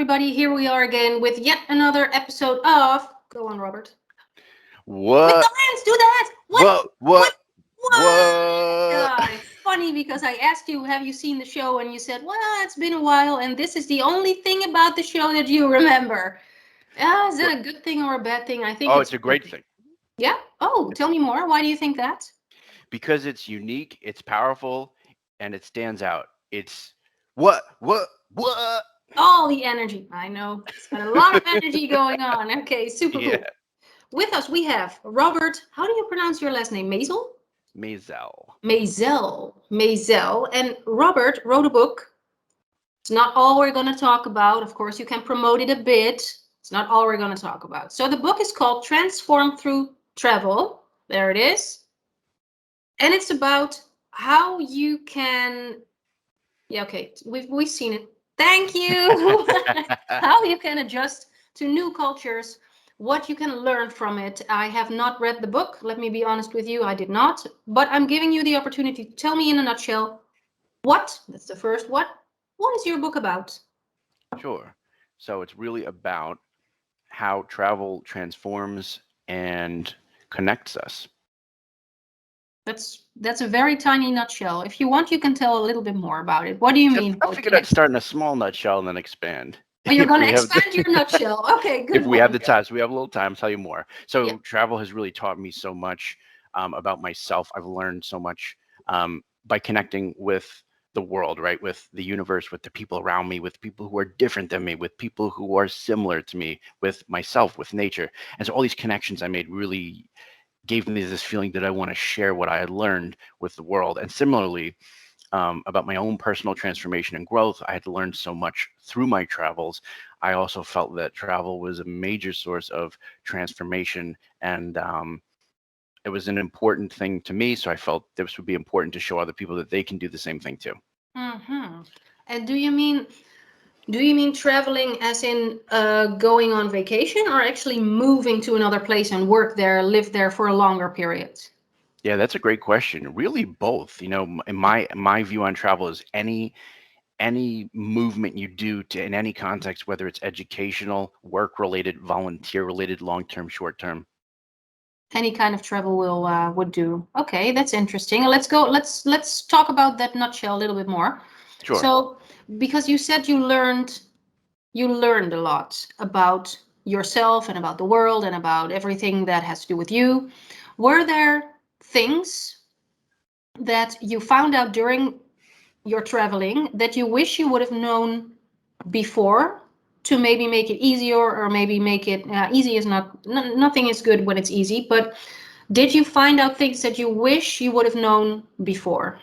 everybody. Here we are again with yet another episode of. Go on, Robert. With What? the hands, do that. What? What? What? What? What? What? It's funny because I asked you, have you seen the show? And you said, well, it's been a while, and this is the only thing about the show that you remember. Is Well, that a good thing or a bad thing? I think oh, it's it's a a good great thing. thing Yeah? Oh, tell me more. Why do you think that? because it's unique, it's powerful, and it stands out. It's what? All the energy. I know. It's got a lot of energy going on. Okay, super Yeah, cool. With us, we have Robert. How do you pronounce your last name? Maisel? Maisel. Maisel. Maisel. And Robert wrote a book. It's not all we're going to talk about. Of course, you can promote it a bit. It's not all we're going to talk about. So the book is called Transform Through Travel. There it is. And it's about how you can. Yeah, okay. We've seen it. Thank you. How you can adjust to new cultures, what you can learn from it. I have not read the book. Let me be honest with you, I did not. But I'm giving you the opportunity to tell me in a nutshell what, that's the first what is your book about? Sure. So it's really about how travel transforms and connects us. That's a very tiny nutshell. If you want, you can tell a little bit more about it. What do you So mean I how it figured I'd connects? start in a small nutshell and then expand. Oh, you're If going to we have expand your the, nutshell. Okay, if good we have one. the time, so we have a little time, I'll tell you more. Yeah. So travel has really taught me so much about myself. I've learned so much by connecting with the world, right? With the universe, with the people around me, with people who are different than me, with people who are similar to me, with myself, with nature. And so all these connections I made really gave me this feeling that I want to share what I had learned with the world. And similarly, about my own personal transformation and growth. I had learned so much through my travels. I also felt that travel was a major source of transformation, and it was an important thing to me. So I felt this would be important to show other people that they can do the same thing too. Mm-hmm. And do you mean traveling as in going on vacation or actually moving to another place and work there, live there for a longer period? Yeah, that's a great question. Really, both. In my view on travel is any movement you do to in any context, whether it's educational, work related, volunteer related, long term, short term. Any kind of travel will would do. Okay, that's interesting. Let's go. Let's talk about that nutshell a little bit more. Sure. So, because you said you learned a lot about yourself and about the world and about everything that has to do with you. Were there things that you found out during your traveling that you wish you would have known before to maybe make it easier or maybe make it easy is not nothing is good when it's easy, but did you find out things that you wish you would have known before?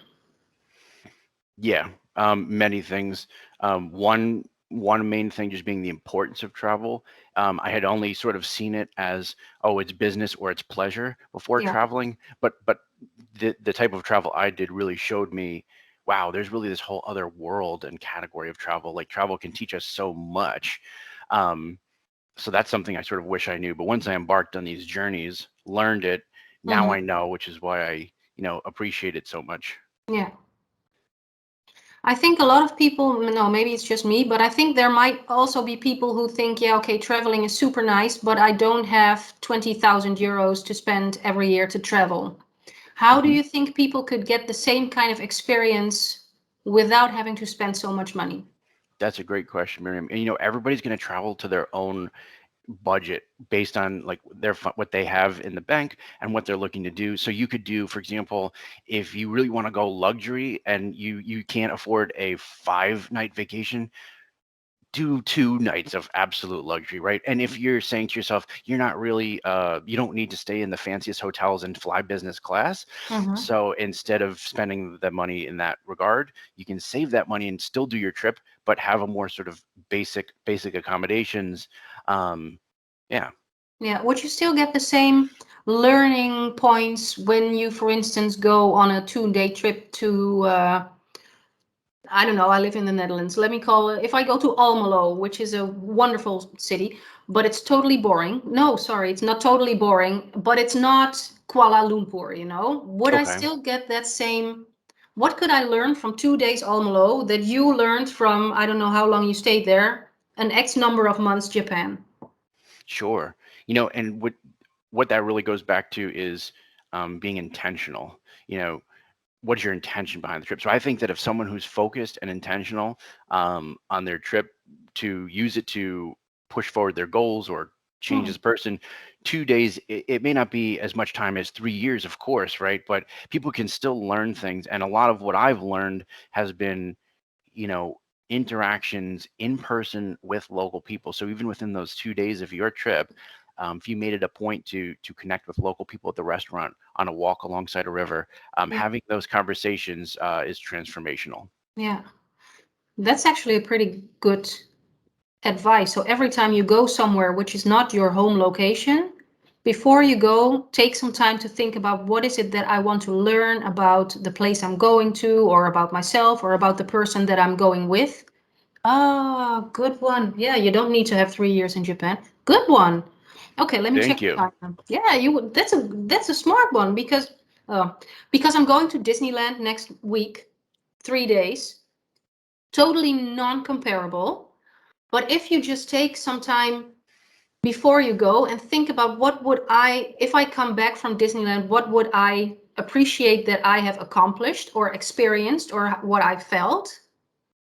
Yeah, many things. One main thing just being the importance of travel. I had only sort of seen it as, oh, it's business or it's pleasure before Yeah. traveling, but the type of travel I did really showed me, wow, there's really this whole other world and category of travel. Like travel can teach us so much. Um, so that's something I sort of wish I knew. But once I embarked on these journeys, learned it, now Hmm. I know, which is why I appreciate it so much. Yeah. I think a lot of people, no, maybe it's just me, but I think there might also be people who think, yeah, okay, traveling is super nice, but I don't have 20,000 euros to spend every year to travel. How do Mhm. you think people could get the same kind of experience without having to spend so much money? That's a great question, Miriam. And everybody's going to travel to their own budget based on like what they have in the bank and what they're looking to do. So you could do, for example, if you really want to go luxury and you can't afford a 5 night vacation, do 2 nights of absolute luxury, right? And if you're saying to yourself, you're not really, you don't need to stay in the fanciest hotels and fly business class. Mm-hmm. So instead of spending the money in that regard, you can save that money and still do your trip, but have a more sort of basic accommodations. Um, yeah. Yeah, would you still get the same learning points when you, for instance, go on a 2-day trip to, I don't know, I live in the Netherlands. Let me call it, if I go to Almelo, which is a wonderful city, but it's totally boring. No, sorry, it's not totally boring, but it's not Kuala Lumpur, Would I Okay. still get that same, what could I learn from 2 days Almelo that you learned from, I don't know how long you stayed there, an X number of months Japan. Sure. You know, and what that really goes back to is being intentional. You know, what's your intention behind the trip? So I think that if someone who's focused and intentional on their trip to use it to push forward their goals or change Hmm. as a person, 2 days, it may not be as much time as 3 years, of course, right? But people can still learn things. And a lot of what I've learned has been, you know, interactions in person with local people. So even within those 2 days of your trip, if you made it a point to connect with local people at the restaurant, on a walk alongside a river, Yeah. having those conversations is transformational. Yeah. That's actually a pretty good advice. So every time you go somewhere which is not your home location, before you go, take some time to think about what is it that I want to learn about the place I'm going to, or about myself, or about the person that I'm going with. Ah, good one. Yeah, you don't need to have 3 years in Japan. Good one. Okay, let me check Thank the you. time. Yeah, you would. That's a smart one because I'm going to Disneyland next week, 3 days. Totally non-comparable. But if you just take some time before you go and think about what would I, if I come back from Disneyland, what would I appreciate that I have accomplished or experienced or what I felt?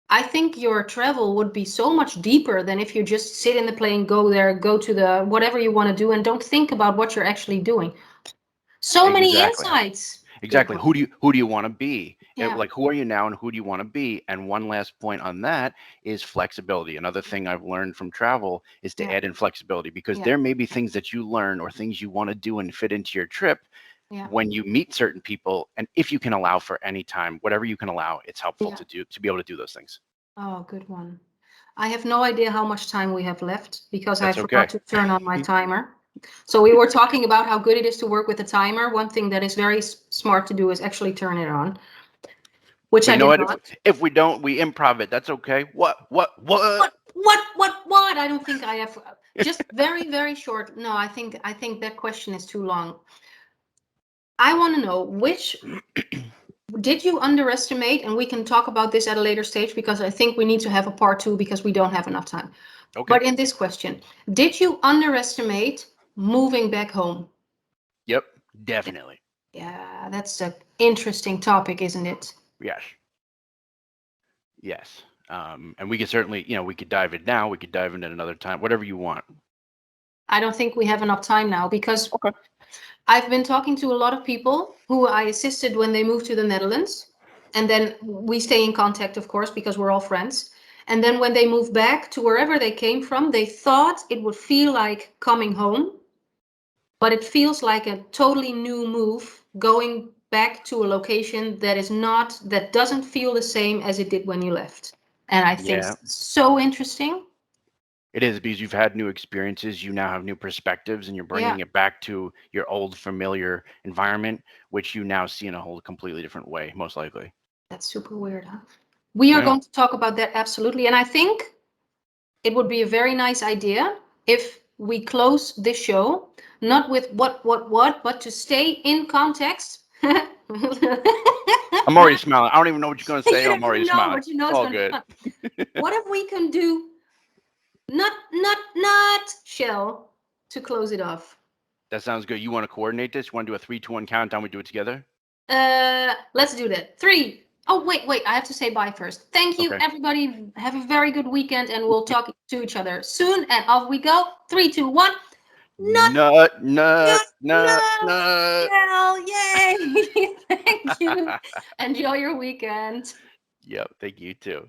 I think your travel would be so much deeper than if you just sit in the plane, go there, go to the whatever you want to do, and don't think about what you're actually doing. So many Exactly. insights. Good Exactly. one. Who do you want to be? Yeah. Like, who are you now and who do you want to be? And one last point on that is flexibility. Another thing I've learned from travel is to Yeah. add in flexibility, because Yeah. there may be things that you learn or things you want to do and fit into your trip Yeah. when you meet certain people. And if you can allow for any time, whatever you can allow, it's helpful Yeah. to be able to do those things. Oh, good one. I have no idea how much time we have left because I That's forgot okay. to turn on my timer. So we were talking about how good it is to work with a timer. One thing that is very smart to do is actually turn it on, which But I you know did what? not. If we don't, we improv it. That's okay. What? What? I don't think I have. Just very, very short. No, I think that question is too long. I want to know which did you underestimate, and we can talk about this at a later stage because I think we need to have a part two because we don't have enough time. Okay. But in this question, did you underestimate moving back home? Yep. Definitely. Yeah, that's an interesting topic, isn't it? Yes. Yes. And we could certainly, we could dive in now. We could dive in at another time, whatever you want. I don't think we have enough time now because Okay. I've been talking to a lot of people who I assisted when they moved to the Netherlands. And then we stay in contact, of course, because we're all friends. And then when they moved back to wherever they came from, they thought it would feel like coming home, but it feels like a totally new move, going back to a location that doesn't feel the same as it did when you left. And I think Yeah, so interesting. it is, because you've had new experiences. You now have new perspectives, and you're Yeah, bringing it back to your old familiar environment, which you now see in a whole completely different way, most likely. that's super weird, huh? We are Yeah. going to talk about that absolutely. And I think it would be a very nice idea if we close this show not with what, but to stay in context. You I'm already smiling. I don't even know what you're going to say. I'm don't already even know, smiling. but you know It's it's all going to be good. fun. What if we can do not shell to close it off? That sounds good. You want to coordinate this? You want to do a 3, 2, 1 countdown? We do it together? Let's do that. Three. Oh, wait. I have to say bye first. Thank you, Okay. everybody. Have a very good weekend, and we'll talk to each other soon. And off we go. 3, 2, 1. Nut, Nut, nut, nut, nut, nut. nut. Shell. Yay. Thank you. Enjoy your weekend. Yep. Thank you too.